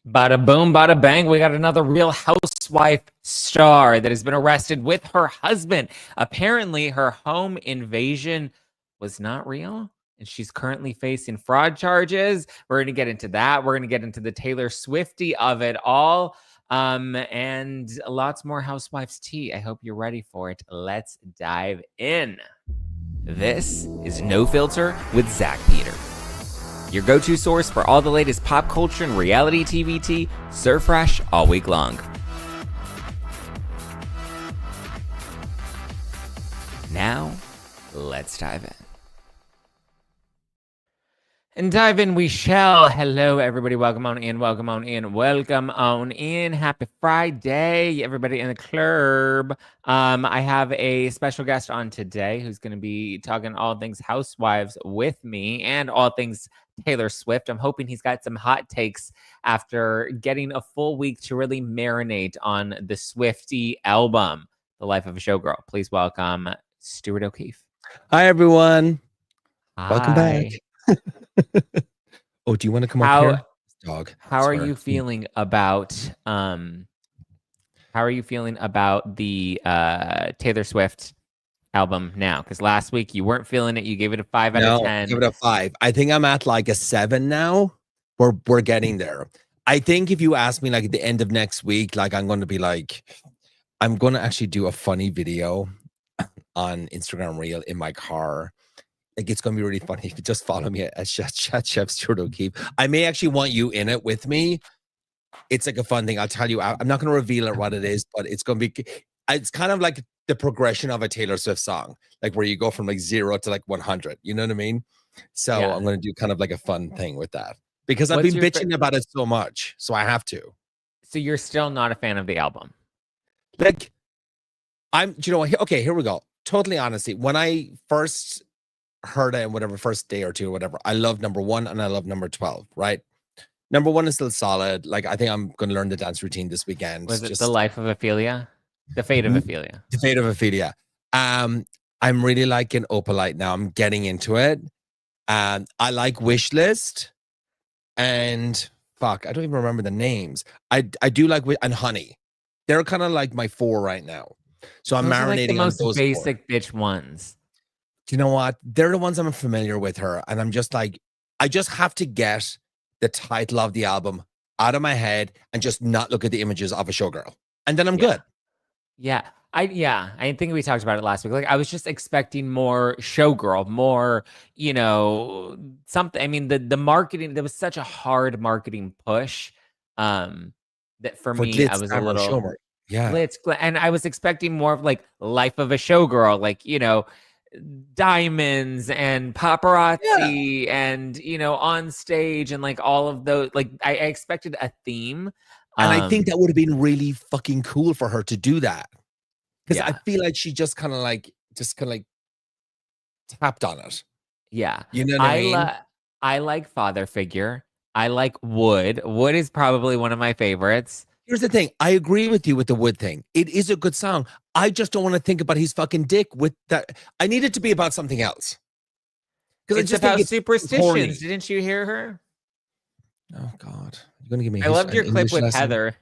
Bada boom, bada bang. We got another Real Housewife star that has been arrested with her husband. Apparently, her home invasion was not real, and she's currently facing fraud charges. We're going to get into that. We're going to get into the Taylor Swiftie of it all, and lots more Housewives tea. I hope you're ready for it. Let's dive in. This is No Filter with Zack Peter, your go-to source for all the latest pop culture and reality TV tea, served fresh all week long. Now, let's dive in. And dive in we shall. Hello, everybody. Welcome on in. Welcome on in. Welcome on in. Happy Friday, everybody in the club. I have a special guest on today who's going to be talking all things Housewives with me and all things Taylor Swift. I'm hoping he's got some hot takes after getting a full week to really marinate on the Swiftie album, The Life of a Showgirl. Please welcome Stuart O'Keeffe. Hi, everyone. Hi. Welcome back. Oh, do you want to come up here? Dog. How are you feeling about the Taylor Swift album now? Because last week you weren't feeling it. You gave it a 5 out of 10. Give it a 5. I think I'm at like a 7 now. We're getting there. I think if you ask me like at the end of next week, like I'm going to actually do a funny video on Instagram Reel in my car. Like it's going to be really funny. If you just follow me at Chef Stuart O'Keeffe. I may actually want you in it with me. It's like a fun thing. I'll tell you. I'm not going to reveal what it is, but it's going to be. It's kind of like the progression of a Taylor Swift song, like where you go from like 0 to like 100. You know what I mean? So yeah. I'm going to do kind of like a fun thing with that because I've been bitching about it so much, so I have to. So you're still not a fan of the album? Like, you know what? Okay, here we go. Totally honestly, when I first heard it in whatever first day or two or whatever, I love number 1 and I love number 12, right? Number 1 is still solid. Like I think I'm gonna learn the dance routine this weekend. Was it The Life of Ophelia? The Fate of Ophelia. The Fate of Ophelia. I'm really liking Opalite now. I'm getting into it. I like Wishlist and fuck, I don't even remember the names. I do like and Honey. They're kind of like my 4 right now. So I'm marinating on those basic 4. Bitch ones. Do you know what? They're the ones I'm familiar with her. And I'm just like, I just have to get the title of the album out of my head and just not look at the images of a showgirl. And then I'm good. Yeah. I think we talked about it last week. Like I was just expecting more showgirl, more, something. I mean, the marketing, there was such a hard marketing push that for me, I was a little and I was expecting more of like Life of a Showgirl, like, diamonds and paparazzi and on stage and like all of those. Like I expected a theme, and I think that would have been really fucking cool for her to do that because I feel like she just kind of like tapped on it. Yeah, you know what I mean. I like Father Figure. I like Wood. Wood is probably one of my favorites. Here's the thing. I agree with you with the Wood thing. It is a good song. I just don't want to think about his fucking dick with that. I need it to be about something else. Because it's about superstitions. Horny. Didn't you hear her? Oh God. You're gonna give me I loved your clip with Heather.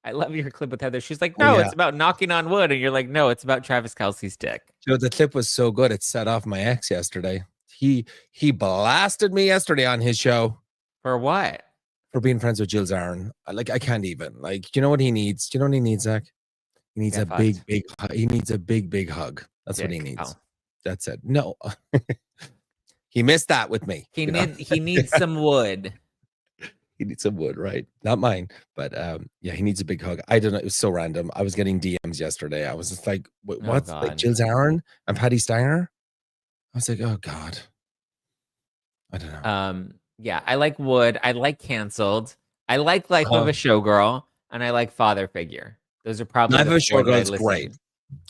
I love your clip with Heather. She's like, no, it's about knocking on wood. And you're like, no, it's about Travis Kelce's dick. The clip was so good. It set off my ex yesterday. He blasted me yesterday on his show. For what? For being friends with Jill Zarin. Like I can't even. Like, you know what he needs? Do you know what he needs, Zach? He needs a big he needs a big hug. That's what he needs. Oh. That's it. No. He missed that with me. He needs some wood. He needs some wood, right? Not mine. But he needs a big hug. I don't know. It was so random. I was getting DMs yesterday. I was just like, what's like Jill Zarin and Patty Steiner? I was like, oh God. I don't know. Yeah, I like Wood. I like Canceled. I like Life of a Showgirl, and I like Father Figure. Those are probably Life of a Showgirl is great.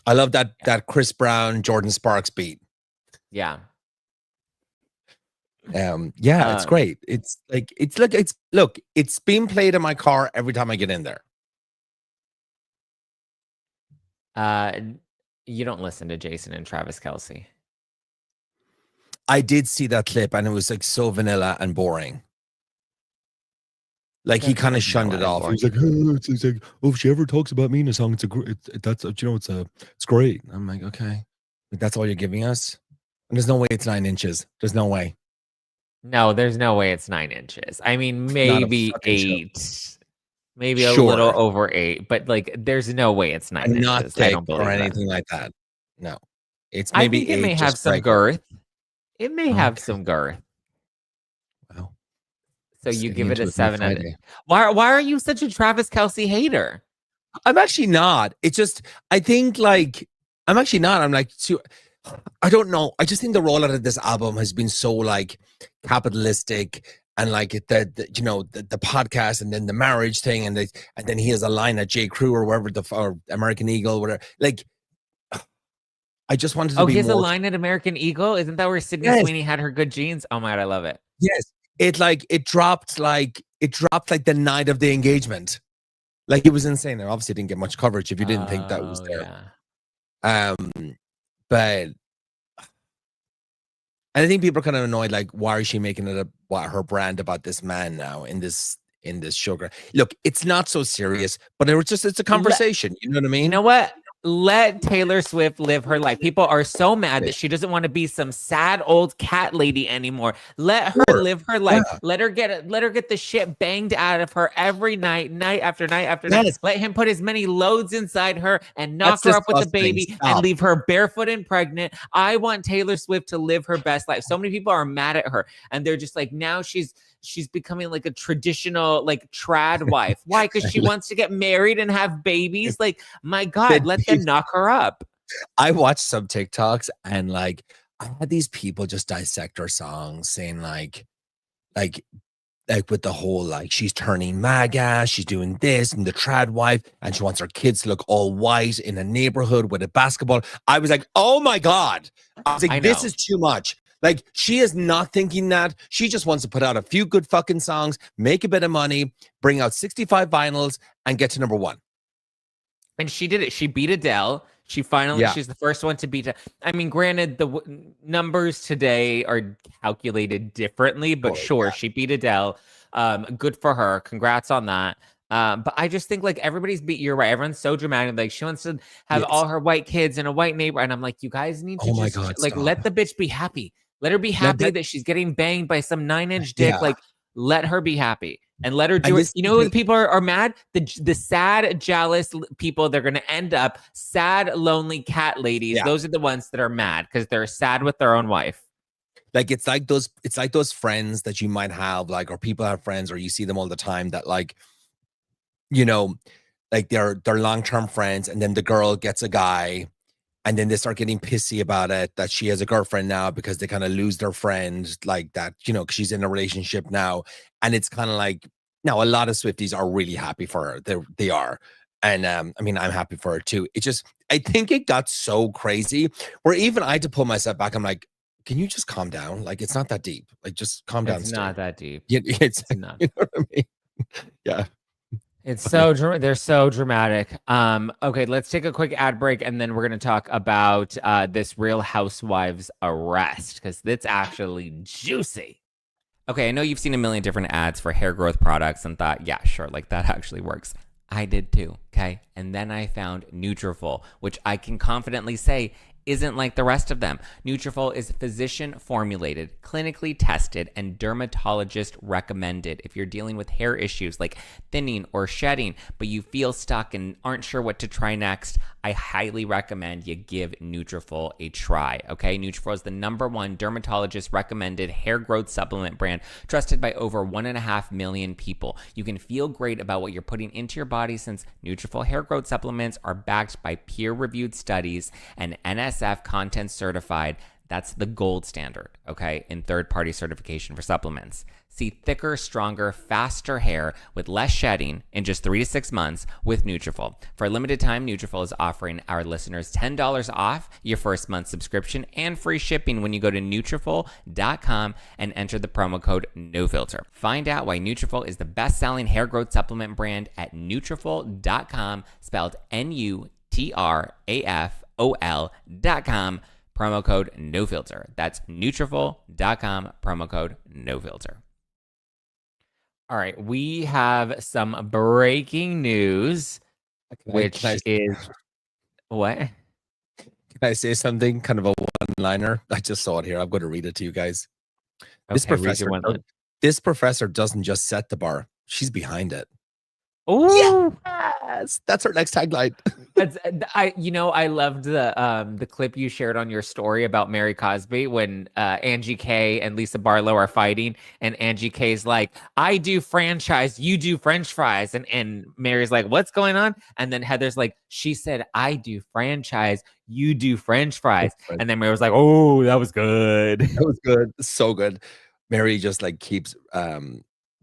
I love that Chris Brown, Jordan Sparks beat. Yeah. It's great. It's being played in my car every time I get in there. You don't listen to Jason and Travis Kelce. I did see that clip and it was like so vanilla and boring. Like he That's kind so of shunned it off. He adorable. was like, oh, it's like, oh, if she ever talks about me in a song, it's great. I'm like, okay, like, that's all you're giving us. And there's no way it's 9 inches. There's no way. No, there's no way it's 9 inches. I mean, Not a maybe fucking show. 8, maybe a little Sure, over 8, but like, there's no way it's 9 and not inches. I thick don't or believe that. anything like that. No, it's I maybe think it may 8, have just some regular. girth. It may have Okay, some girth. wow. So you Sitting give it into a it on a 7 out of. Friday. Why are you such a Travis Kelce hater? I'm actually not. It's just I think like I'm actually not. I'm like I don't know. I just think the rollout of this album has been so like capitalistic and like the podcast and then the marriage thing and then he has a line at J. Crew or wherever or American Eagle whatever. Like I just wanted to Oh, be he has a more. line at American Eagle. Isn't that where Sydney Yes, Sweeney had her good jeans? Oh my God, I love it. yes. It dropped like the night of the engagement. Like it was insane. It obviously didn't get much coverage if you didn't think that was Oh there. yeah. But I think people are kind of annoyed, like, why is she making it her brand about this man now in this sugar? Look, it's not so serious, but it's a conversation. You know what I You mean? know what? Let Taylor Swift live her life. People are so mad that she doesn't want to be some sad old cat lady anymore. Let her Sure. live her life. Yeah. Let her get the shit banged out of her every night, night after night after night. Yes. Let him put as many loads inside her and knock That's her up with the disgusting. baby Stop. and leave her barefoot and pregnant. I want Taylor Swift to live her best life. So many people are mad at her and they're just like, now she's becoming like a traditional like trad wife. Why? Because she wants to get married and have babies. Like, my God, let them knock her up. I watched some TikToks and like I had these people just dissect her songs saying like with the whole like she's turning MAGA, she's doing this and the trad wife, and she wants her kids to look all white in a neighborhood with a basketball. I was like, oh my God. I was like, this is too much. Like, she is not thinking that. She just wants to put out a few good fucking songs, make a bit of money, bring out 65 vinyls, and get to number 1. And she did it. She beat Adele. She's the first one to beat. I mean, granted, the numbers today are calculated differently, but she beat Adele. Good for her. Congrats on that. But I just think like you're right. Everyone's so dramatic. Like she wants to have all her white kids in a white neighborhood. And I'm like, you guys need to let the bitch be happy. Let her be happy that she's getting banged by some 9-inch dick. Like, let her be happy and let her do it. You know who the people are mad? The sad, jealous people. They're going to end up sad, lonely cat ladies. Yeah. Those are the ones that are mad because they're sad with their own wife. Like it's like those friends that you might have, like, or people have friends, or you see them all the time that like, you know, like they're long-term friends, and then the girl gets a guy. And then they start getting pissy about it, that she has a girlfriend now because they kind of lose their friend like that, because she's in a relationship now. And it's kind of like, now a lot of Swifties are really happy for her. They are. And I mean, I'm happy for her too. It just, I think it got so crazy where even I had to pull myself back. I'm like, can you just calm down? Like, it's not that deep. Like, just calm down. It's not that deep. It's not. You know what I mean? Yeah. It's they're so dramatic. Okay, let's take a quick ad break and then we're going to talk about this Real Housewives arrest because it's actually juicy. Okay, I know you've seen a million different ads for hair growth products and thought, yeah, sure, like that actually works. I did too, okay? And then I found Nutrafol, which I can confidently say isn't like the rest of them. Nutrafol is physician formulated, clinically tested, and dermatologist recommended. If you're dealing with hair issues like thinning or shedding, but you feel stuck and aren't sure what to try next, I highly recommend you give Nutrafol a try, okay? Nutrafol is the #1 dermatologist recommended hair growth supplement brand, trusted by over 1.5 million people. You can feel great about what you're putting into your body since Nutrafol hair growth supplements are backed by peer-reviewed studies and NSF content certified. That's the gold standard, okay, in third-party certification for supplements. See thicker, stronger, faster hair with less shedding in just 3 to 6 months with Nutrafol. For a limited time, Nutrafol is offering our listeners $10 off your first month subscription and free shipping when you go to Nutrafol.com and enter the promo code NOFILTER. Find out why Nutrafol is the best-selling hair growth supplement brand at Nutrafol.com, spelled Nutrafol.com. Promo code NOFILTER. That's Nutrafol.com, promo code NOFILTER. All right, we have some breaking news, which is what? Can I say something? Kind of a one-liner. I just saw it here. I'm going to read it to you guys. Okay, read your one line. This professor doesn't just set the bar; she's behind it. Oh, yes, that's our next tagline. I loved the clip you shared on your story about Mary Cosby when Angie K and Lisa Barlow are fighting, and Angie K's like, "I do franchise, you do French fries," and Mary's like, "What's going on?" And then Heather's like, "She said I do franchise, you do French fries," and then Mary was like, "Oh, that was good. That was good, so good." Mary just like keeps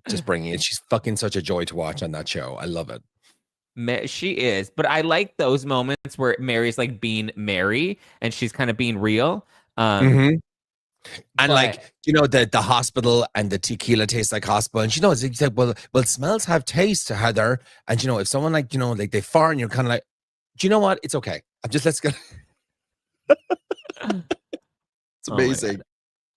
just bringing it. She's fucking such a joy to watch on that show. I love it. She is, but I like those moments where Mary's like being Mary and she's kind of being real. And like, you know, the hospital and the tequila tastes like hospital. And you know, it's like, well, smells have taste, Heather. And you know, if someone like, you know, like they fart and you're kind of like, do you know what? It's okay. Let's go. It's amazing.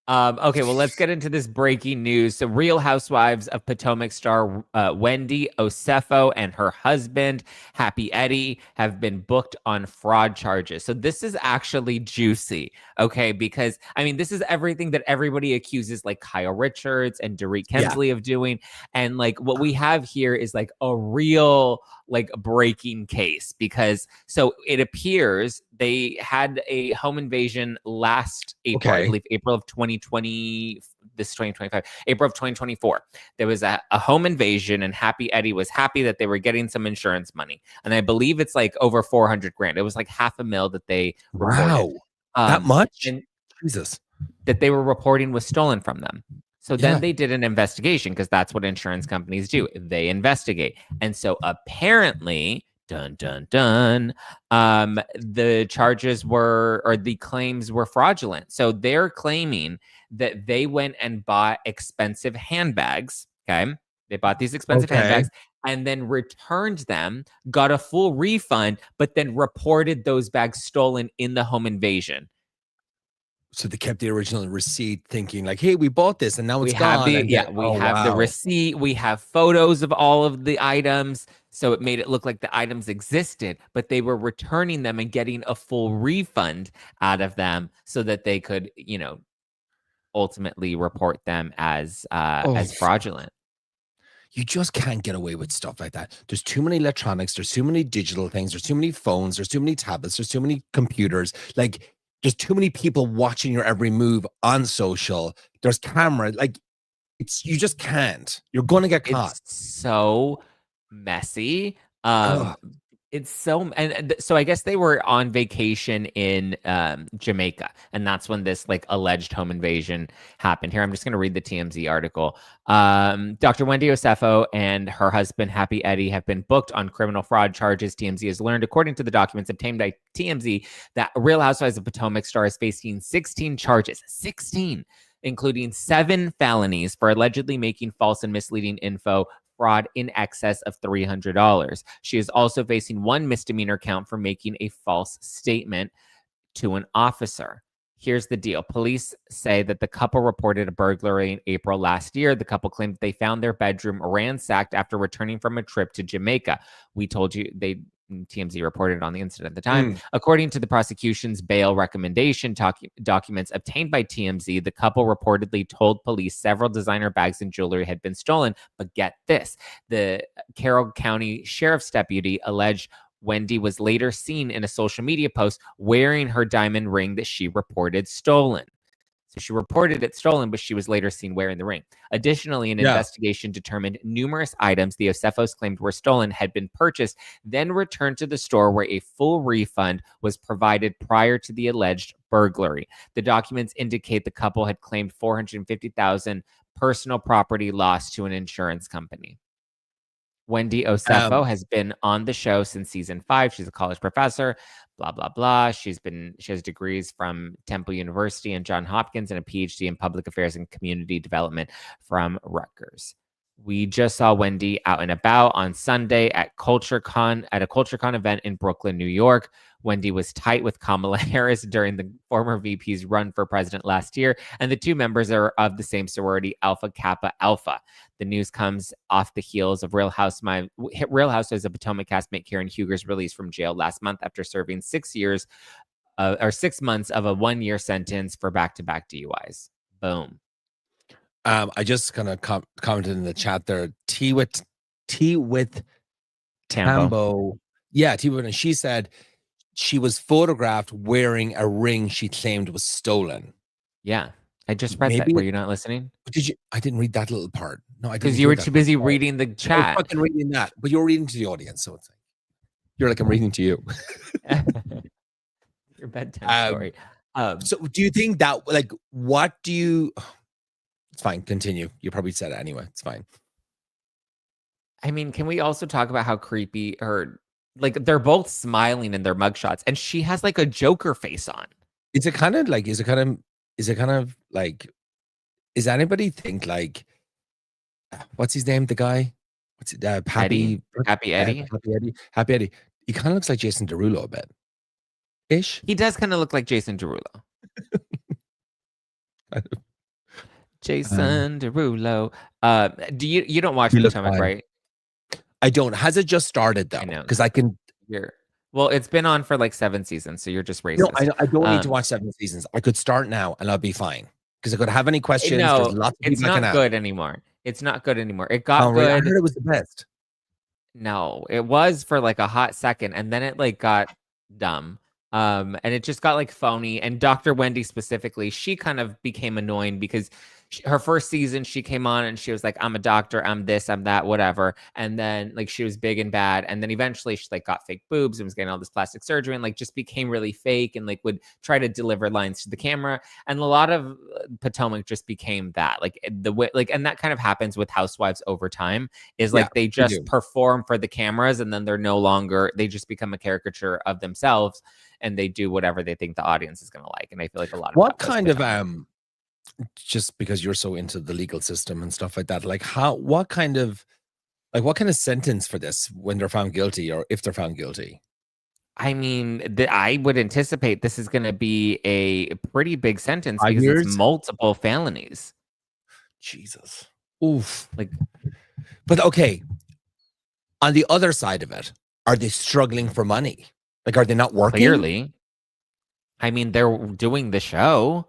Okay, well, let's get into this breaking news. So, Real Housewives of Potomac star Wendy Osefo and her husband, Happy Eddie, have been booked on fraud charges. So, this is actually juicy, okay? Because, I mean, this is everything that everybody accuses, like Kyle Richards and Dorit Kemsley of doing. And, like, what we have here is, like, a real, like, breaking case. Because, so it appears they had a home invasion last April, I believe April of 2020, this is 2025, April of 2024. There was a home invasion and Happy Eddie was happy that they were getting some insurance money. And I believe it's like over 400 grand. It was like $500,000 that they reported. That much? And Jesus. That they were reporting was stolen from them. So then they did an investigation because that's what insurance companies do. They investigate. And so apparently, dun, dun, dun, the charges were, or the claims were fraudulent. So they're claiming that they went and bought expensive handbags. Okay. They bought these expensive handbags and then returned them, got a full refund, but then reported those bags stolen in the home invasion. So they kept the original receipt thinking like, hey, we bought this and now it's gone. We have the receipt. We have photos of all of the items. So it made it look like the items existed, but they were returning them and getting a full refund out of them so that they could, you know, ultimately report them as fraudulent. You just can't get away with stuff like that. There's too many electronics. There's too many digital things. There's too many phones. There's too many tablets. There's too many computers. Like, there's too many people watching your every move on social. There's camera. Like, you just can't. You're going to get caught. It's so messy. It's so, so I guess they were on vacation in Jamaica, and that's when this like alleged home invasion happened. Here, I'm just going to read the TMZ article. Dr. Wendy Osefo and her husband, Happy Eddie, have been booked on criminal fraud charges. TMZ has learned, according to the documents obtained by TMZ, that Real Housewives of Potomac star is facing 16 charges, 16, including 7 felonies for allegedly making false and misleading info, fraud in excess of $300. She is also facing 1 misdemeanor count for making a false statement to an officer. Here's the deal. Police say that the couple reported a burglary in April last year. The couple claimed they found their bedroom ransacked after returning from a trip to Jamaica. We told you TMZ reported on the incident at the time. According to the prosecution's bail recommendation documents obtained by TMZ, the couple reportedly told police several designer bags and jewelry had been stolen. But get this, the Carroll County Sheriff's deputy alleged Wendy was later seen in a social media post wearing her diamond ring that she reported stolen. So she reported it stolen, but she was later seen wearing the ring. Additionally, an investigation determined numerous items the Osefos claimed were stolen had been purchased, then returned to the store where a full refund was provided prior to the alleged burglary. The documents indicate the couple had claimed $450,000 personal property loss to an insurance company. Wendy Osefo has been on the show since season 5. She's a college professor, blah, blah, blah. She has degrees from Temple University and Johns Hopkins and a PhD in public affairs and community development from Rutgers. We just saw Wendy out and about on Sunday at a CultureCon event in Brooklyn, New York. Wendy was tight with Kamala Harris during the former VP's run for president last year, and the two members are of the same sorority, Alpha Kappa Alpha. The news comes off the heels of Real Housewives of Potomac castmate Karen Huger's release from jail last month after serving 6 months of a 1-year sentence for back-to-back DUIs. Boom. I just kind of commented in the chat there. T with Tambo. Yeah, T with, and she said she was photographed wearing a ring she claimed was stolen. Yeah, I just read that. Were you not listening? Did you? I didn't read that little part. No, I didn't. Because you were too busy reading the chat. I was fucking reading that, but you're reading to the audience, so it's like you're like I'm reading to you. Your bedtime story. So, do you think that like what do you? It's fine. Continue. You probably said it anyway. It's fine. I mean, can we also talk about how creepy like they're both smiling in their mugshots and she has like a Joker face on. Is it kind of like, is anybody think like, what's his name? The guy? What's it? Happy Eddie. Happy Eddie. He kind of looks like Jason Derulo a bit. Ish. He does kind of look like Jason Derulo. Jason Derulo. Do you don't watch Potomac, right? I don't. Has it just started though? Because I can. Well, it's been on for like 7 seasons, so you're just racist. No, I don't need to watch 7 seasons. I could start now and I'll be fine. Because I could have any questions. No, it's not good anymore. It's not good anymore. It got good. I heard it was the best. No, it was for like a hot second, and then it like got dumb. And it just got like phony. And Dr. Wendy specifically, she kind of became annoying because her first season, she came on and she was like, I'm a doctor, I'm this, I'm that, whatever. And then like she was big and bad. And then eventually she like got fake boobs and was getting all this plastic surgery and like just became really fake and like would try to deliver lines to the camera. And a lot of Potomac just became that. Like the way, like, and that kind of happens with Housewives over time is like they just perform for the cameras and then they're no longer, they just become a caricature of themselves and they do whatever they think the audience is going to like. And I feel like a lot of what kind of just because you're so into the legal system and stuff like that, like what kind of sentence for this when they're found guilty or if they're found guilty? I mean, I would anticipate this is going to be a pretty big sentence 5 because years? it's multiple felonies. Jesus. Oof. But okay. On the other side of it, are they struggling for money? Like, are they not working? Clearly. I mean, they're doing the show.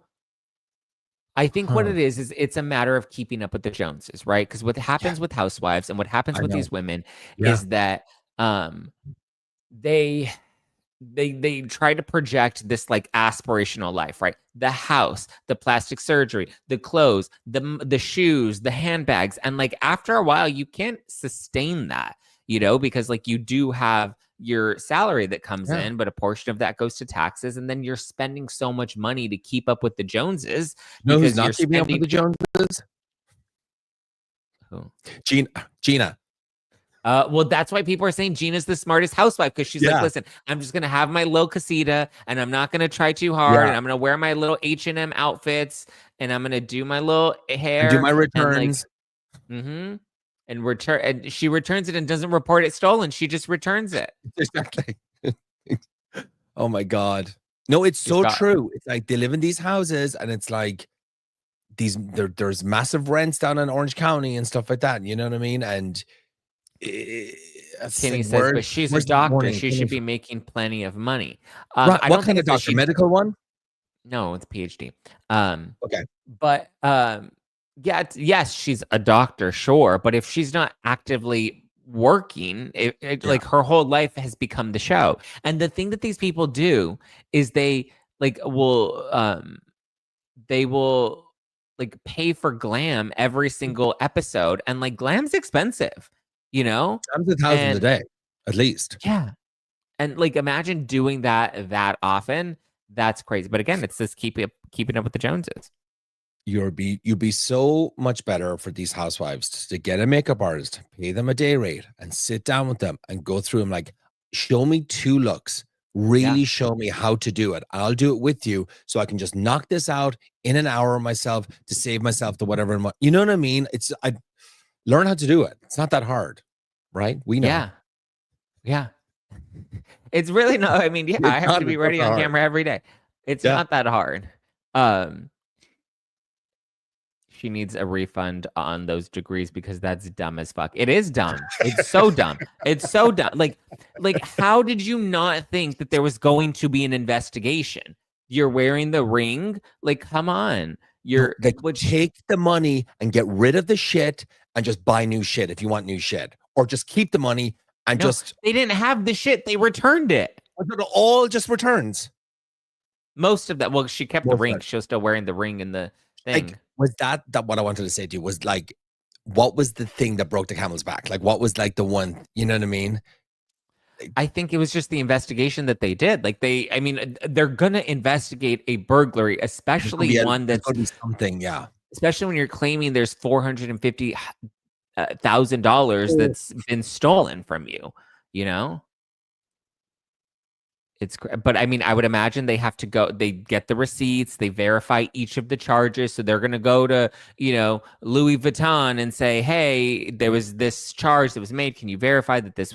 I think what it is it's a matter of keeping up with the Joneses, right? Because what happens with Housewives and what happens with these women is that they try to project this like aspirational life, right? The house, the plastic surgery, the clothes, the shoes, the handbags, and like after a while, you can't sustain that, because like you do have your salary that comes in, but a portion of that goes to taxes, and then you're spending so much money to keep up with the Joneses. No, who's not keeping up with the Joneses? Who? Gina. Well, that's why people are saying Gina's the smartest housewife because she's like, listen, I'm just gonna have my low casita, and I'm not gonna try too hard, and I'm gonna wear my little H&M outfits, and I'm gonna do my little hair, and do my returns, and she returns it and doesn't report it stolen. She just returns it. Exactly. Oh my God. No, it's so true. It's like they live in these houses and it's like there's massive rents down in Orange County and stuff like that. You know what I mean? And Kenny says, but she's a doctor. She should be making plenty of money. Right. What kind of doctor? Medical one? No, it's PhD. Okay. But yes, she's a doctor, sure. But if she's not actively working, like her whole life has become the show. And the thing that these people do is they will pay for glam every single episode. And like glam's expensive, Times $1,000 a day, at least. Yeah. And like imagine doing that often. That's crazy. But again, it's this keeping up with the Joneses. You'd be so much better for these housewives to get a makeup artist, pay them a day rate, and sit down with them and go through them. Like, show me 2 looks. Really show me how to do it. I'll do it with you, so I can just knock this out in an hour myself to save myself the whatever. You know what I mean? Learn how to do it. It's not that hard, right? We know. Yeah. Yeah. It's really not. I mean, yeah, I have to be It's not ready that on hard. camera every day. It's Yeah. not that hard. Um, she needs a refund on those degrees because that's dumb as fuck. It is dumb. It's so dumb. It's so dumb. Like, how did you not think that there was going to be an investigation? You're wearing the ring. Like, come on. You're Like, which take the money and get rid of the shit and just buy new shit if you want new shit, or just keep the money and no, just they didn't have the shit. They returned it. all just returns. Most of that. Well, she kept the Most of ring. it. She was still wearing the ring and the thing. Like, was that what I wanted to say to you? Was like, what was the thing that broke the camel's back? Like, what was like the one? You know what I mean? I think it was just the investigation that they did. Like I mean, they're gonna investigate a burglary, especially one that's gonna be something. Yeah. especially when you're claiming there's $450,000 that's been stolen from you. You know. But I mean, I would imagine they have to go, they get the receipts, they verify each of the charges. So they're going to go to, Louis Vuitton and say, hey, there was this charge that was made. Can you verify that this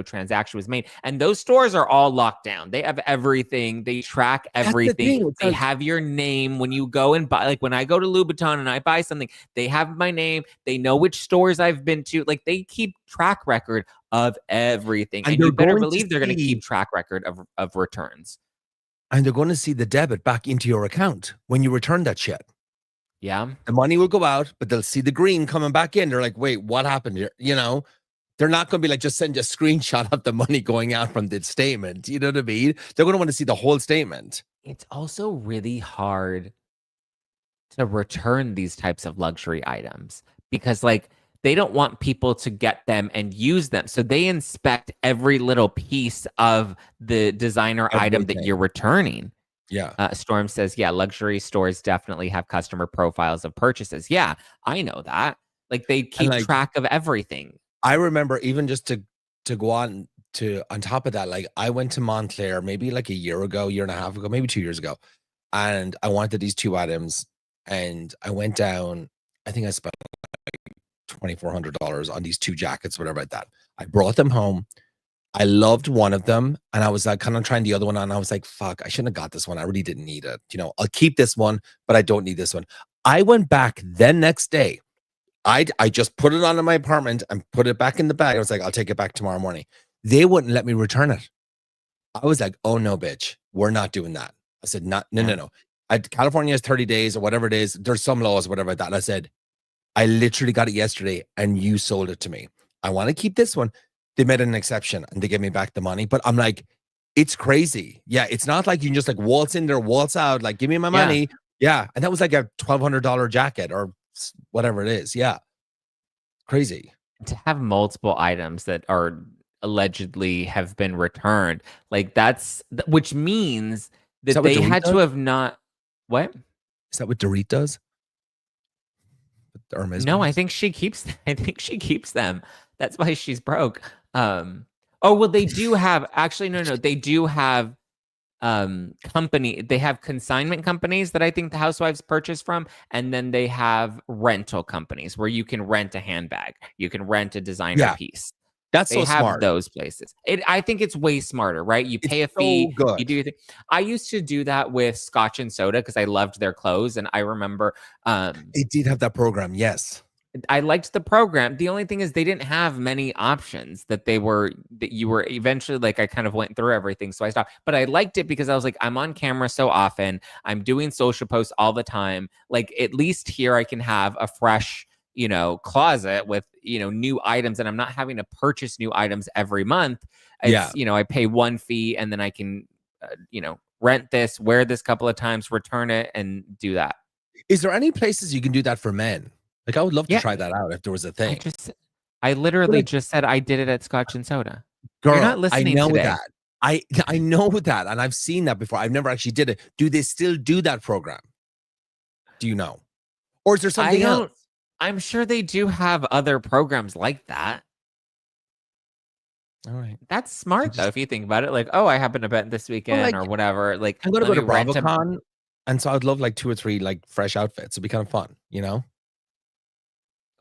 transaction was made? And those stores are all locked down. They have everything. They track everything. They have your name when you go and buy. Like when I go to Louis Vuitton and I buy something, they have my name. They know which stores I've been to. Like they keep track record of everything. And you better believe they're going to keep track record of returns. And they're going to see the debit back into your account when you return that shit. Yeah. The money will go out, but they'll see the green coming back in. They're like, wait, what happened here? They're not going to be like, just send a screenshot of the money going out from the statement. You know what I mean? They're going to want to see the whole statement. It's also really hard to return these types of luxury items because like, they don't want people to get them and use them. So they inspect every little piece of the designer item that you're returning. Yeah. Storm says, yeah, luxury stores definitely have customer profiles of purchases. Yeah, I know that. Like they keep track of everything. I remember even just to go on top of that, like I went to Montclair maybe like a year and a half ago, maybe 2 years ago. And I wanted these two items and I went down, I think I spent $2,400 on these two jackets, whatever like that. I brought them home. I loved one of them, and I was like kind of trying the other one on. I was like, fuck, I shouldn't have got this one. I really didn't need it. I'll keep this one, but I don't need this one. I went back the next day. I just put it on in my apartment and put it back in the bag. I was like, I'll take it back tomorrow morning. They wouldn't let me return it. I was like, oh no, bitch, we're not doing that. I said, no. California has 30 days or whatever it is. There's some laws, whatever like that. And I said, I literally got it yesterday and you sold it to me. I want to keep this one. They made an exception and they gave me back the money. But I'm like, it's crazy. Yeah. It's not like you can just like waltz in there, waltz out, like, give me my money. Yeah. And that was like a $1,200 jacket or whatever it is. Yeah. Crazy. To have multiple items that are allegedly have been returned. Like which means that they had to have not. What? Is that what Dorit does? No, I think she keeps them. That's why she's broke. They do have actually no, they do have they have consignment companies that I think the Housewives purchase from, and then they have rental companies where you can rent a handbag, you can rent a designer piece. That's so smart. Those places. I think it's way smarter, right? You pay a fee, you do your thing. I used to do that with Scotch and Soda because I loved their clothes, and I remember they did have that program. Yes, I liked the program. The only thing is they didn't have many options that you were eventually like, I kind of went through everything. So I stopped, but I liked it because I was like, I'm on camera so often. I'm doing social posts all the time. Like at least here I can have a fresh, closet with, new items, and I'm not having to purchase new items every month. It's, I pay one fee and then I can, rent this, wear this couple of times, return it and do that. Is there any places you can do that for men? Like, I would love to try that out if there was a thing. I literally just said I did it at Scotch and Soda. Girl, you're not listening I know today. that. I know that, and I've seen that before. I've never actually did it. Do they still do that program? Do you know? Or is there something else? I'm sure they do have other programs like that. All right. That's smart, though, if you think about it. Like, oh, I happen to bet this weekend or whatever. Like, I'm going to go to BravoCon, and so I'd love like 2 or 3 like fresh outfits. It'd be kind of fun,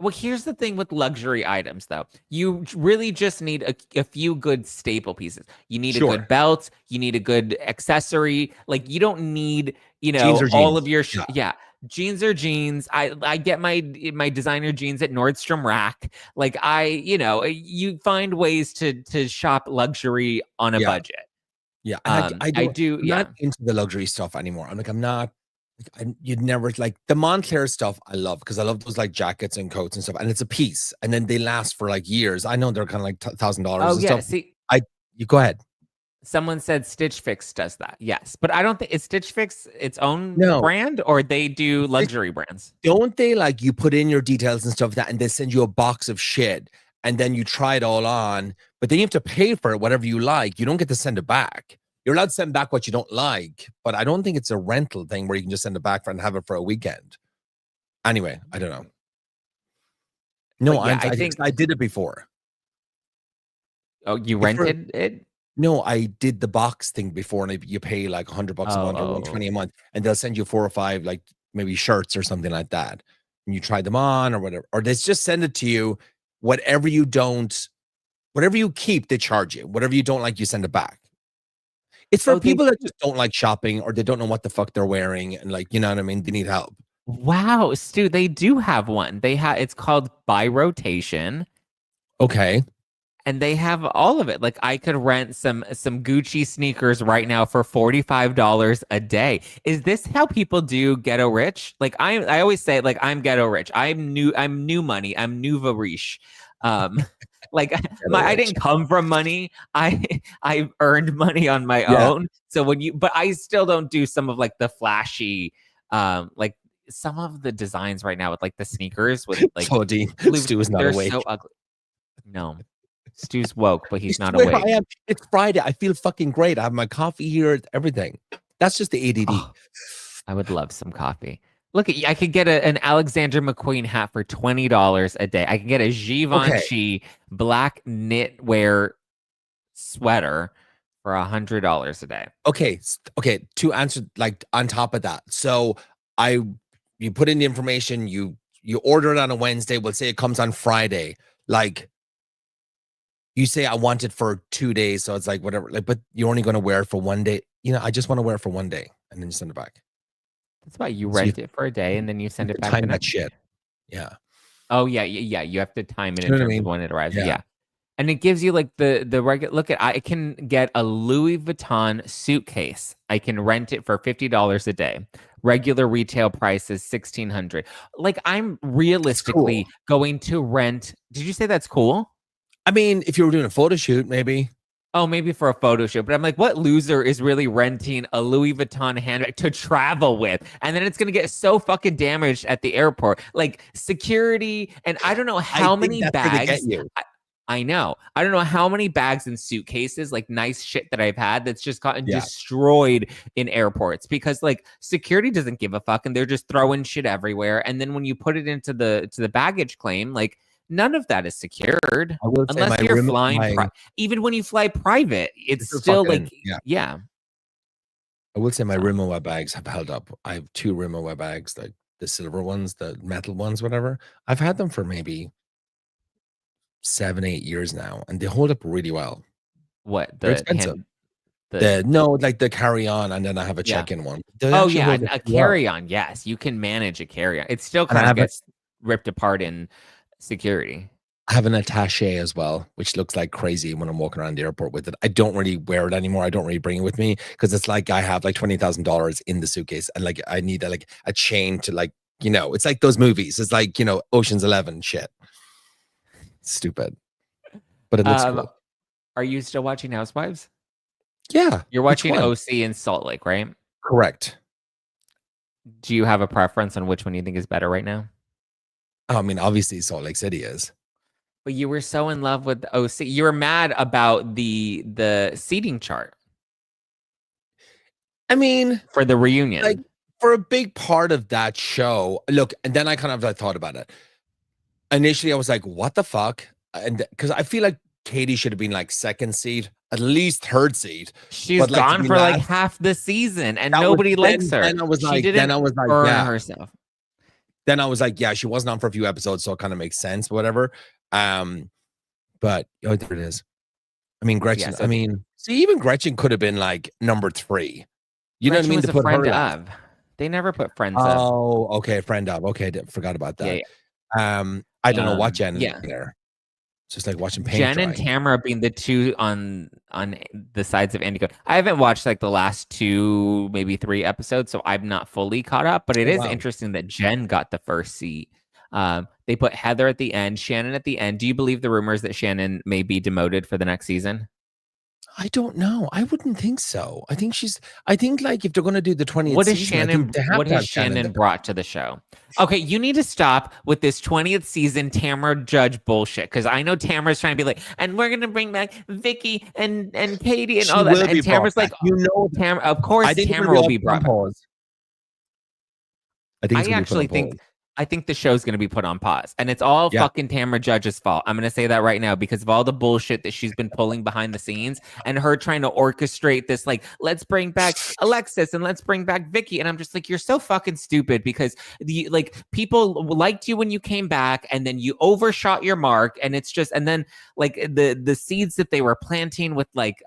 Well, here's the thing with luxury items, though. You really just need a few good staple pieces. You need a good Sure. belt. You need a good accessory. Like, you don't need, Jeans or all of jeans. your Yeah. yeah. Jeans or jeans. I get my designer jeans at Nordstrom Rack. Like, you find ways to shop luxury on a Yeah. budget. Yeah. And I I don't, do, I'm yeah. not into the luxury stuff anymore. I'm not, you'd never like the Montclair stuff. I love because I love those like jackets and coats and stuff, and it's a piece, and then they last for like years. I know they're kind of like $1,000 Oh and yeah. stuff. See, You go ahead. someone said Stitch Fix does that. Yes, but I don't think is Stitch Fix its own No, brand, or they do luxury brands. don't they like you put in your details and stuff like that, and they send you a box of shit, and then you try it all on, but then you have to pay for it, whatever you like. You don't get to send it back. You're allowed to send back what you don't like, but I don't think it's a rental thing where you can just send it back and have it for a weekend. Anyway, I don't know. No, But yeah, I think. I did it before. Oh, you Like for, rented it? no, I did the box thing before, and you pay like $100 a month or Oh, 120 a month, and they'll send you 4 or 5 like maybe shirts or something like that, and you try them on or whatever, or they just send it to you. Whatever you don't, whatever you keep, they charge you. Whatever you don't like, you send it back. It's for oh, they. people that just don't like shopping or they don't know what the fuck they're wearing, and like you know what I mean. They need help. Wow, Stu, they do have one. They have. It's called By Rotation. Okay, And they have all of it. Like, I could rent some Gucci sneakers right now for $45 a day. Is this how people do ghetto rich? Like, I always say, like, I'm ghetto rich. I'm new money. I'm nouveau riche. Like, I didn't come from money. I earned money on my yeah, own. So but I still don't do some of like the flashy, like some of the designs right now with like the sneakers with like Claudine, Stu is not they're awake. so ugly. No. Stu's woke, but he's not Wait, awake. I am. It's Friday. I feel fucking great. I have my coffee here. Everything. That's just the ADD. Oh, I would love some coffee. Look, I could get an Alexander McQueen hat for $20 a day. I can get a Givenchy black knitwear sweater for $100 a day. Okay. Okay. To answer, like on top of that, so you put in the information. You order it on a Wednesday. We'll say it comes on Friday. Like you say, I want it for 2 days, so it's like whatever. Like, but you're only going to wear it for 1 day. You know, I just want to wear it for 1 day, and then you send it back. That's why you So rent it for a day and then you send it back the time that next shit. day. Yeah. Oh yeah. You have to time it Do in you know what I terms mean? of when it arrives. Yeah. Yeah. And it gives you like the regular look at I can get a Louis Vuitton suitcase. I can rent it for $50 a day. Regular retail price is $1,600. Like, I'm realistically going to rent. Did you say that's cool? I mean, if you were doing a photo shoot, maybe. Oh, maybe for a photo shoot. But I'm like, what loser is really renting a Louis Vuitton handbag to travel with? And then it's going to get so fucking damaged at the airport. Like, security. And I don't know how many bags. I know. I don't know how many bags and suitcases, like nice shit that I've had that's just gotten destroyed in airports because like security doesn't give a fuck and they're just throwing shit everywhere. And then when you put it into the baggage claim, like none of that is secured unless you're flying. Even when you fly private, it's still like yeah. I will say my Rimowa bags have held up. I have 2 Rimowa bags, like the silver ones, the metal ones, whatever. I've had them for maybe 7-8 years now, and they hold up really well. What They're expensive? Like the carry-on, and then I have a check-in one. Oh yeah, a carry-on. Yes, you can manage a carry-on. It still kind of gets ripped apart in security. I have an attaché as well, which looks like crazy when I'm walking around the airport with it. I don't really wear it anymore. I don't really bring it with me because it's like I have like $20,000 in the suitcase, and like I need a chain to like it's like those movies. It's like Ocean's 11 shit. Stupid, but it looks cool. Are you still watching Housewives? Yeah, you're watching OC in Salt Lake, right? Correct. Do you have a preference on which one you think is better right now? I mean, obviously Salt Lake City is. But you were so in love with the OC. You were mad about the seating chart. I mean, for the reunion, like for a big part of that show. Look, and then I kind of thought about it. Initially, I was like, "What the fuck?" And because I feel like Katie should have been like 2nd seed, at least 3rd seed. She's gone for like half the season, and nobody likes her. Then I was like, earn herself. then I was like, yeah, she wasn't on for a few episodes, so it kind of makes sense, whatever. But oh, there it is. I mean, Gretchen. Yeah, so I mean, see, even Gretchen could have been like number 3. You know what I Gretchen mean? was To a put friend her last. of. They never put friends of. Oh, okay, friend of. Okay, forgot about Yeah, that. I don't know what Jen is yeah. there. It's just like watching paint Jen and dry. Tamara being the two on the sides of Andy Cohen. I haven't watched like the last 2, maybe 3 episodes, so I'm not fully caught up. But it Oh, is wow. interesting that Jen got the first seat. They put Heather at the end, Shannon at the end. Do you believe the rumors that Shannon may be demoted for the next season? I don't know. I wouldn't think so. I think like if they're going to do the 20th What has season, I think they have what to has have Shannon Shannon there. brought to the show? Okay, you need to stop with this 20th season Tamara Judge bullshit, because I know Tamara's trying to be like, and we're gonna bring back Vicky and Katie and She all that. will be And brought Tamara's like, back. You know, Tamara, of course, I think it's Tamara going will to be be on brought back. pause. I think it's I going to be put actually on pause. I think the show's going to be put on pause, and it's all Yeah. fucking Tamara Judge's fault. I'm going to say that right now because of all the bullshit that she's been pulling behind the scenes and her trying to orchestrate this, like, let's bring back Alexis and let's bring back Vicky. And I'm just like, you're so fucking stupid because people liked you when you came back and then you overshot your mark. And it's just, and then like the seeds that they were planting with like,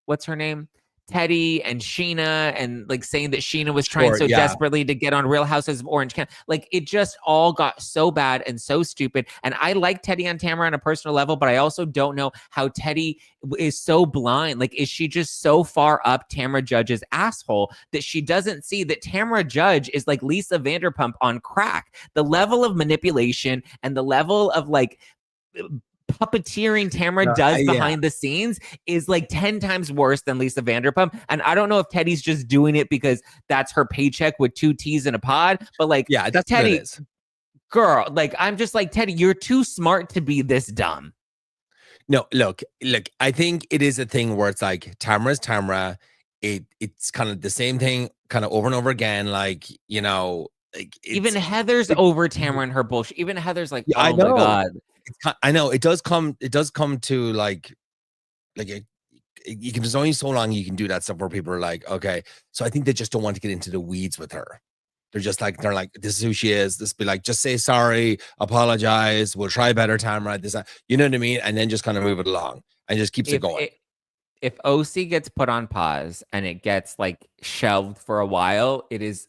what's her name? Teddy and Sheena, and like saying that Sheena was trying so desperately to get on Real Houses of Orange County. Like it just all got so bad and so stupid. And I like Teddy and Tamara on a personal level, but I also don't know how Teddy is so blind. Like, is she just so far up Tamara Judge's asshole that she doesn't see that Tamara Judge is like Lisa Vanderpump on crack? The level of manipulation and the level of like puppeteering Tamara does behind the scenes is like 10 times worse than Lisa Vanderpump. And I don't know if Teddy's just doing it because that's her paycheck with 2 T's in a pod, but like, yeah, that's Teddy, what it is. Girl, like, I'm just like, Teddy, you're too smart to be this dumb. No, look, I think it is a thing where it's like Tamara's Tamara. It's kind of the same thing kind of over and over again. Like, you know, like even Heather's over Tamara and her bullshit. Even Heather's like, oh my God. I know it does come to like you can, there's only so long you can do that stuff where people are like, okay. So I think they just don't want to get into the weeds with her. They're like, this is who she is. This be like, just say sorry, apologize. We'll try better, Tamara. This, you know what I mean? And then just kind of move it along and just keeps it going. If OC gets put on pause and it gets like shelved for a while, it is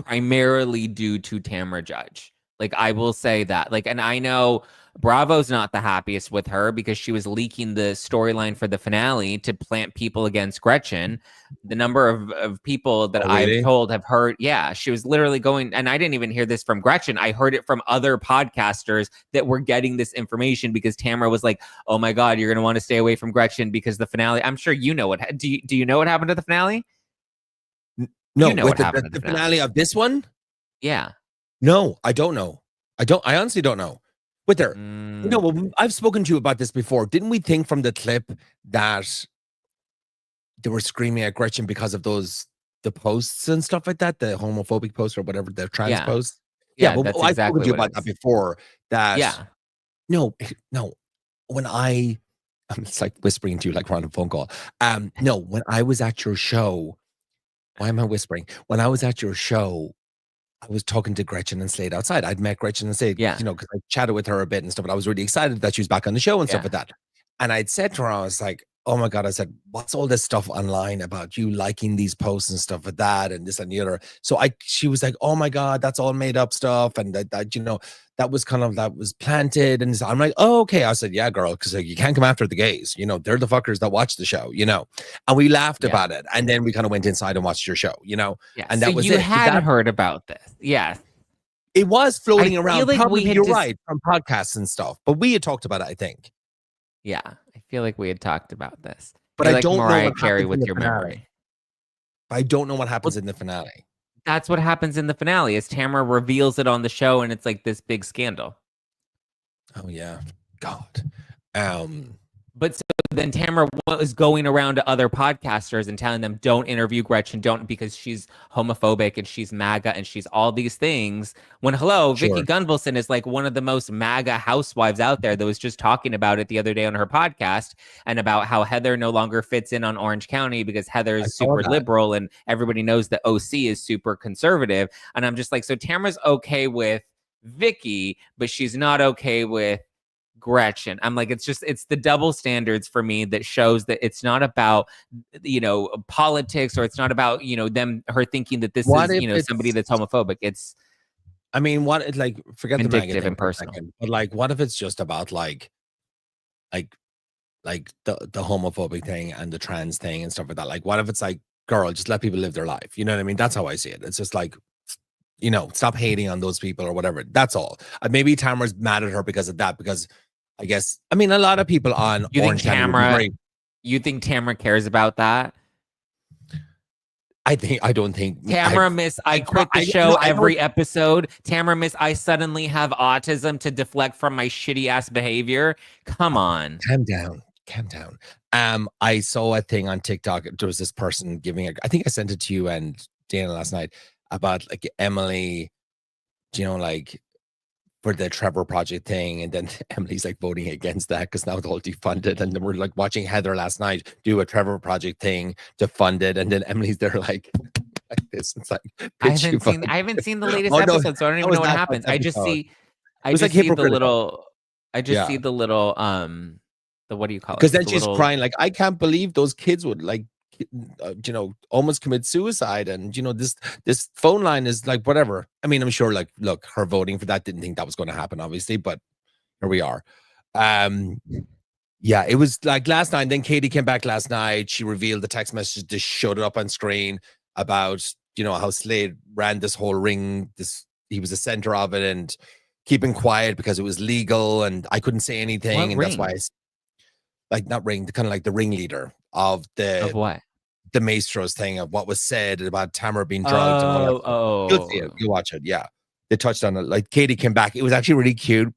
primarily due to Tamara Judge. Like, I will say that. Like, and I know Bravo's not the happiest with her because she was leaking the storyline for the finale to plant people against Gretchen. The number of people that I've told have heard, yeah, she was literally going, and I didn't even hear this from Gretchen. I heard it from other podcasters that were getting this information because Tamara was like, oh my God, you're going to want to stay away from Gretchen because the finale, I'm sure you know what, do you know what happened to the finale? No, you know with what happened the finale of this one? Yeah. No, I don't know. I honestly don't know. With her. No, well, I've spoken to you about this before. Didn't we think from the clip that they were screaming at Gretchen because of the posts and stuff like that, the homophobic posts or whatever, the trans posts? Yeah, well, I've spoken to you about that before. That no, when it's like whispering to you like we're on a phone call. No, when I was at your show, why am I whispering? When I was at your show, I was talking to Gretchen and Slade outside. I'd met Gretchen and Slade, you know, because I chatted with her a bit and stuff, but I was really excited that she was back on the show and stuff like that. And I'd said to her, I was like, oh my God, I said, what's all this stuff online about you liking these posts and stuff like that and this and the other? So she was like, oh my God, that's all made up stuff. And that you know, that was planted. And I'm like, oh, okay. I said, yeah, girl, because like, you can't come after the gays. You know, they're the fuckers that watch the show, you know. And we laughed about it. And then we kind of went inside and watched your show, you know. Yeah. And so that was you it. had heard about this. Yeah. It was floating around. Like probably, you're right, from podcasts and stuff. But we had talked about it, I think. Yeah. I feel like we had talked about this. But you're I like don't Mariah know what Carey happens with in your the finale. memory. I don't know what happens in the finale. That's what happens in the finale is Tamara reveals it on the show and it's like this big scandal. Oh yeah. God. But so then Tamara was going around to other podcasters and telling them, don't interview Gretchen, don't, because she's homophobic and she's MAGA and she's all these things. When, hello, Vicky Sure. Gunvalson is like one of the most MAGA housewives out there that was just talking about it the other day on her podcast and about how Heather no longer fits in on Orange County because Heather I is saw super that. liberal and everybody knows that OC is super conservative. And I'm just like, so Tamara's okay with Vicky, but she's not okay with Gretchen. I'm like, it's the double standards for me that shows that it's not about, politics, or it's not about, her thinking that this What is, if somebody it's, that's homophobic. It's I mean, what, like, forget the MAGA vindictive thing and for a personal. second, but like, what if it's just about like the homophobic thing and the trans thing and stuff like that? Like, what if it's like, girl, just let people live their life? You know what I mean? That's how I see it. It's just like, stop hating on those people or whatever. That's all. Maybe Tamara's mad at her because of that, because I guess, I mean, a lot of people on Orange County would be very, You think Tamara cares about that? I don't think Tamara miss I quit the show every episode. Tamara miss I suddenly have autism to deflect from my shitty ass behavior. Come on. Calm down. I saw a thing on TikTok. There was this person giving I think I sent it to you and Dana last night about like Emily, like for the Trevor Project thing, and then Emily's like voting against that because now it's all defunded. And then we're like watching Heather last night do a Trevor Project thing to fund it, and then Emily's there like this. It's like I haven't seen the latest episode, so I don't even know what happens. I just see the little the what do you call it? Because then she's crying like, I can't believe those kids would like almost commit suicide, and this phone line is like whatever. I mean, I'm sure like, look, her voting for that, didn't think that was going to happen, obviously, but here we are. Yeah, it was like last night. Then Katie came back last night. She revealed the text message, just showed it up on screen about how Slade ran this whole ring. He was the center of it and keeping quiet because it was legal, and I couldn't say anything, and that's why not ring, kind of like the ringleader of what? The Maestros thing, of what was said about Tamara being drugged and all that. You'll see it. You watch it. Yeah. They touched on it. Like Katie came back. It was actually really cute.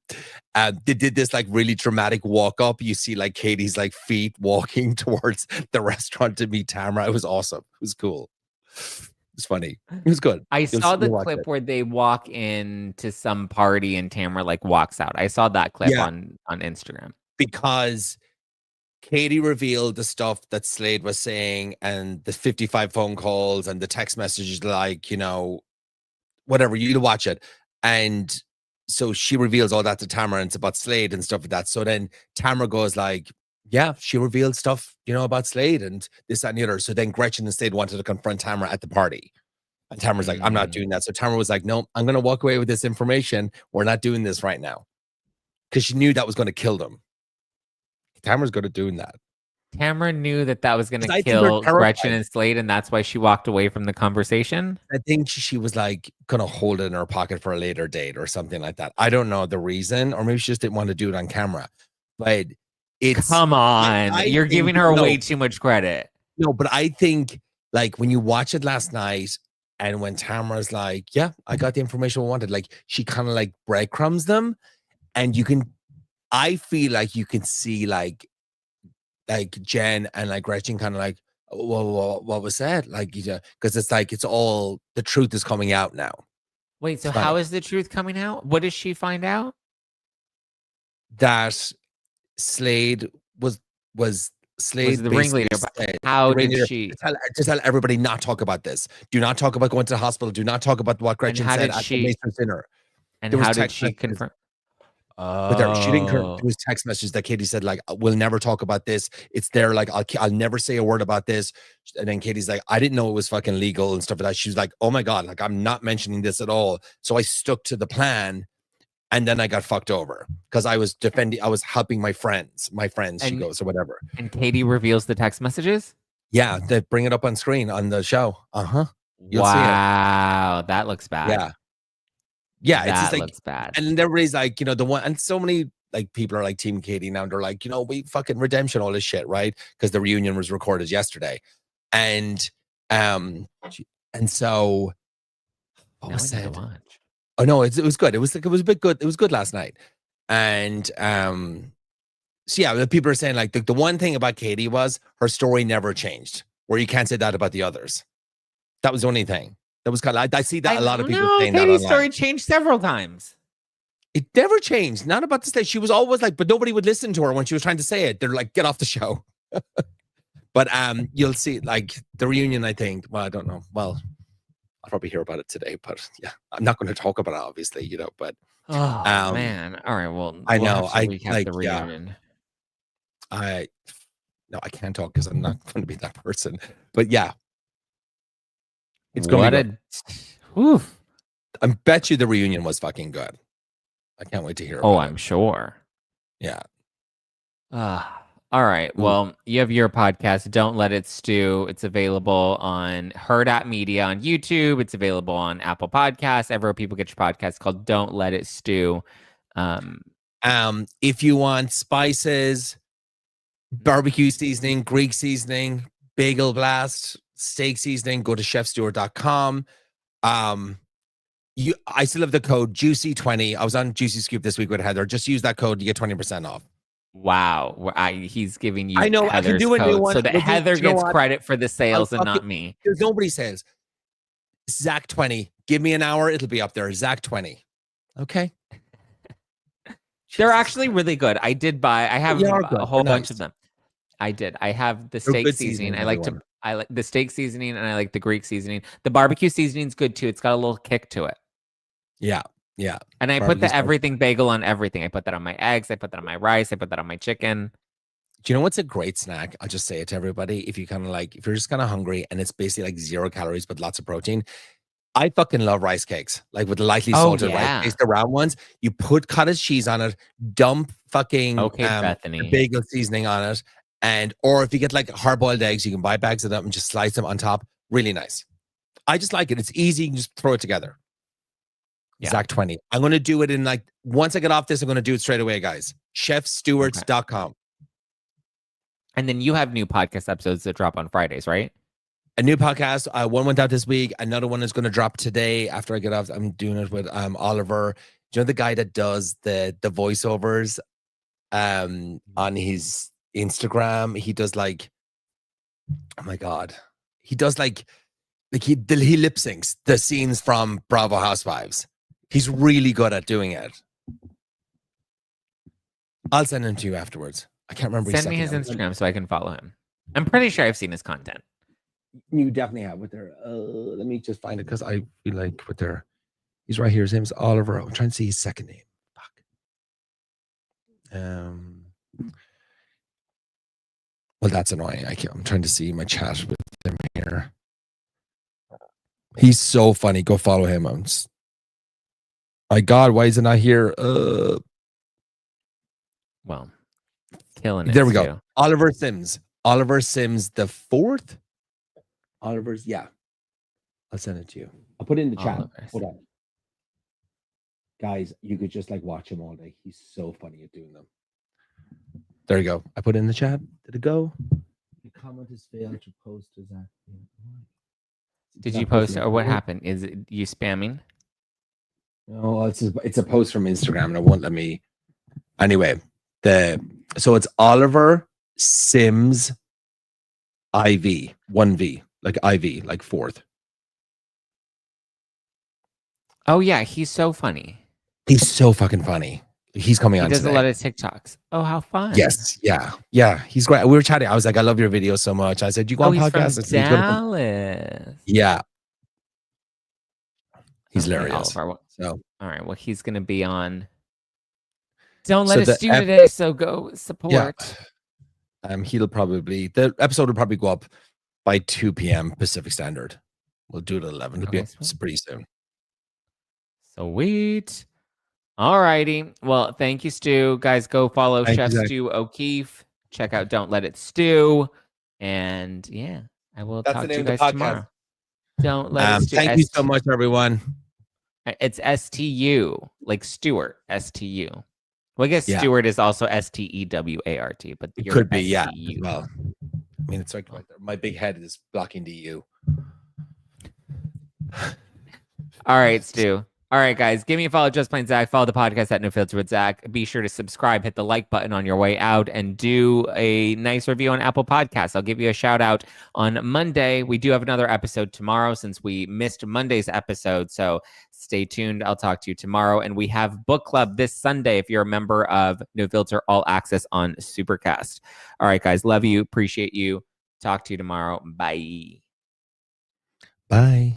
They did this like really dramatic walk up. You see like Katie's like feet walking towards the restaurant to meet Tamara. It was awesome. It was cool. It was funny. It was good. I saw the clip where they walk into some party and Tamara like walks out. I saw that clip on Instagram. Because Katie revealed the stuff that Slade was saying and the 55 phone calls and the text messages, like, whatever, you'll watch it. And so she reveals all that to Tamara, and it's about Slade and stuff like that. So then Tamara goes like, yeah, she revealed stuff, about Slade and this, that, and the other. So then Gretchen and Slade wanted to confront Tamara at the party. And Tamara's like, I'm not doing that. So Tamara was like, no, I'm going to walk away with this information. We're not doing this right now. Because she knew that was going to kill them. Tamara's good at doing that. Tamara knew that was going to kill Gretchen and Slade, and that's why she walked away from the conversation. I think she was like going to hold it in her pocket for a later date or something like that. I don't know the reason, or maybe she just didn't want to do it on camera. But come on, you're giving her way too much credit. No, but I think like when you watch it last night, and when Tamara's like, yeah, I got the information I wanted, like she kind of like breadcrumbs them, and I feel like you can see like Jen and like Gretchen kind of like, what was said? Like, because it's like, it's all, the truth is coming out now. Wait, so how is the truth coming out? What does she find out? That Slade was Slade the ringleader. How did she to tell everybody not talk about this? Do not talk about going to the hospital. Do not talk about what Gretchen said at the Mason's dinner. And how did she confirm? But she didn't. There was text messages that Katie said like, "We'll never talk about this. It's there. Like, I'll never say a word about this." And then Katie's like, "I didn't know it was fucking legal and stuff like that." She was like, "Oh my god, like I'm not mentioning this at all." So I stuck to the plan, and then I got fucked over because I was helping my friends. She goes, or whatever. And Katie reveals the text messages. Yeah, they bring it up on screen on the show. Wow, that looks bad. Yeah. Yeah, it's just like, looks bad. And everybody's like, the one, and so many like people are like Team Katie now. They're like, we fucking redemption, all this shit, right? Because the reunion was recorded yesterday, and so what was said? Oh no, it was good. It was a bit good. It was good last night, and So yeah, the people are saying like the one thing about Katie was her story never changed, where you can't say that about the others. That was the only thing. That was kind of, I see that a lot of people saying that Katie's online. story changed several times. It never changed. Not about the stage. She was always like, but nobody would listen to her when she was trying to say it. They're like, get off the show. But you'll see like the reunion, I think. Well, I don't know. Well, I'll probably hear about it today, but yeah, I'm not going to talk about it, obviously, but oh man. All right. Well, I know. I recap like the reunion. I can't talk because I'm not going to be that person. But yeah, it's going to be good. I bet you the reunion was fucking good. I can't wait to hear. Oh, I'm sure. Yeah. All right. Well, you have your podcast, Don't Let It Stu. It's available on Her.media on YouTube. It's available on Apple Podcasts. Everywhere people get your podcast, called Don't Let It Stu. If you want spices, barbecue seasoning, Greek seasoning, bagel blast, steak seasoning, go to chefstuart.com. I still have the code Juicy20. I was on Juicy Scoop this week with Heather. Just use that code, you get 20% off. Wow. He's giving you I know, Heather's I can do a code new one so that Heather gets credit for the sales and not me. Because nobody says Zack 20. Give me an hour, it'll be up there. Zack 20. Okay. They're actually really good. I have a whole bunch of them. I did. I have the steak seasoning. I like the steak seasoning and I like the Greek seasoning. The barbecue seasoning is good too. It's got a little kick to it. Yeah. Yeah. And I put the everything bagel on everything. I put that on my eggs. I put that on my rice. I put that on my chicken. Do you know what's a great snack? I'll just say it to everybody. If you kind of like, if you're just kind of hungry and it's basically like 0 calories, but lots of protein. I fucking love rice cakes, like with the lightly salted rice cakes, the round ones. You put cottage cheese on it, dump fucking bagel seasoning on it. Or if you get like hard-boiled eggs, you can buy bags of them and just slice them on top. Really nice. I just like it. It's easy. You can just throw it together. Yeah. Zack 20. I'm going to do it in like, once I get off this, I'm going to do it straight away, guys. Chefstewarts.com. And then you have new podcast episodes that drop on Fridays, right? A new podcast. One went out this week. Another one is going to drop today after I get off. I'm doing it with Oliver. Do you know the guy that does the voiceovers on his Instagram? He does like, oh my God. He does like he lip syncs the scenes from Bravo Housewives. He's really good at doing it. I'll send him to you afterwards. I can't remember. Send me his Instagram so I can follow him. I'm pretty sure I've seen his content. You definitely have with their. Let me just find it because I feel like with their. He's right here. His name's Oliver. I'm trying to see his second name. Fuck. Well, that's annoying. I'm trying to see my chat with him here. He's so funny. Go follow him. My God, why is it not here? Well, killing it. There we go. Oliver Sims. Oliver Sims the 4th. Oliver's, yeah. I'll send it to you. I'll put it in the chat. Hold on. Guys, you could just like watch him all day. He's so funny at doing them. There you go. I put it in the chat. Did it go? The comment has failed to post to Zack. Did you post or what happened? Is it you spamming? No, it's a post from Instagram and it won't let me. Anyway, so it's Oliver Sims IV 1V like IV like 4th. Oh yeah, he's so funny. He's so fucking funny. He's coming on. He does today. A lot of TikToks. Oh, how fun! Yes, yeah. He's great. We were chatting. I was like, I love your videos so much. I said, you go on podcast. From Dallas. Yeah. He's hilarious. All right. Well, he's going to be on. Don't let us do today. So go support. Yeah. The episode will probably go up by 2 p.m. Pacific Standard. We'll do it at 11. It'll be up pretty soon. Sweet. All righty. Well, thank you, Stu. Guys, go follow Chef Stuart O'Keeffe. Check out Don't Let It Stu. And yeah, I will talk to you guys tomorrow. Don't let it Stu. Thank you so much, everyone. It's STU, like Stuart, STU. Well, I guess Stuart is also STEWART, but it could be, yeah. Well, I mean, it's like right there. My big head is blocking the U. All right, Stu. All right, guys, give me a follow, Just Plain Zack. Follow the podcast at No Filter with Zack. Be sure to subscribe, hit the like button on your way out, and do a nice review on Apple Podcasts. I'll give you a shout out on Monday. We do have another episode tomorrow since we missed Monday's episode. So stay tuned. I'll talk to you tomorrow. And we have book club this Sunday if you're a member of No Filter All Access on Supercast. All right, guys, love you. Appreciate you. Talk to you tomorrow. Bye. Bye.